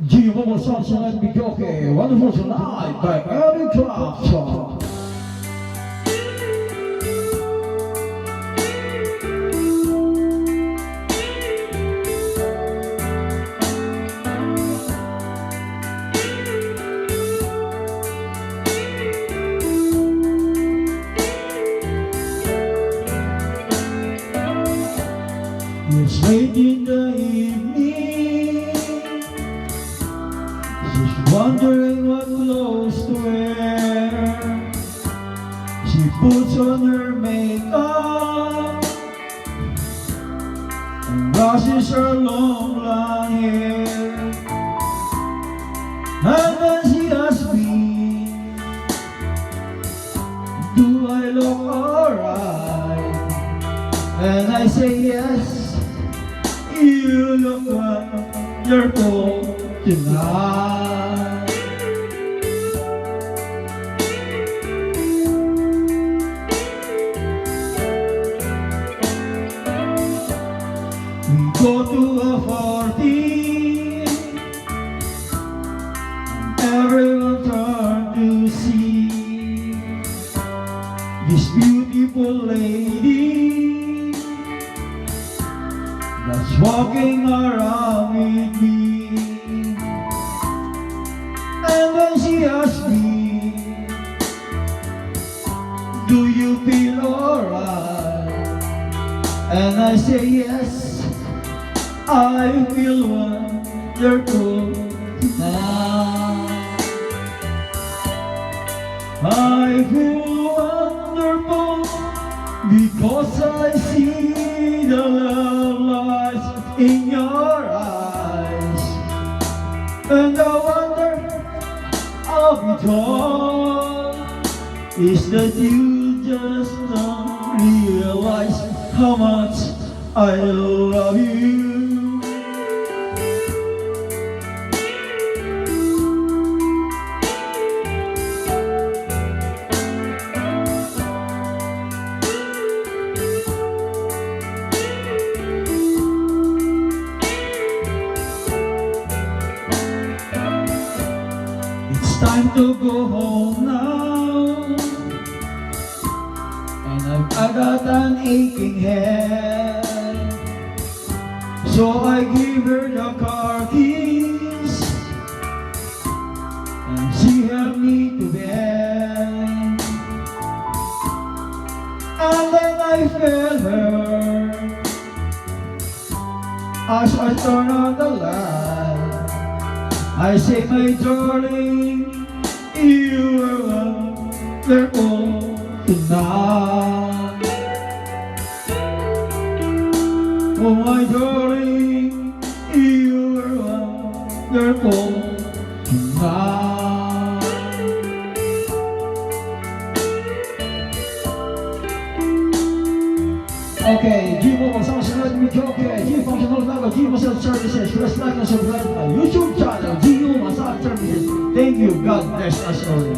G-Mobile Sunshine and Videoke, Wonderful Tonight by Abby Clapton. It's late in the evening. She's wondering what clothes to wear. She puts on her makeup and brushes her long blonde hair. And then she asks me, do I look alright? And I say yes. You look wonderful tonight. We go to a party, everyone turn to see this beautiful lady that's walking around with me. And then she asked me, do you feel alright? And I say yes, I feel wonderful tonight. I feel wonderful because I see the love lights in your eyes. And the wonder of it all is that you just don't realize how much I love you. It's time to go home now, and I got an aching head. So I give her the car keys, and she helped me to bed. And then I felt her as I turn on the light. I say, my darling, you are wonderful tonight. Oh, my darling, you are wonderful tonight. Okay, G-Mobile Sunshine with Videoke, G-Functional Level, G-Massage Services. Press like and subscribe to my YouTube channel, G-Massage Services. Thank you. God bless us all.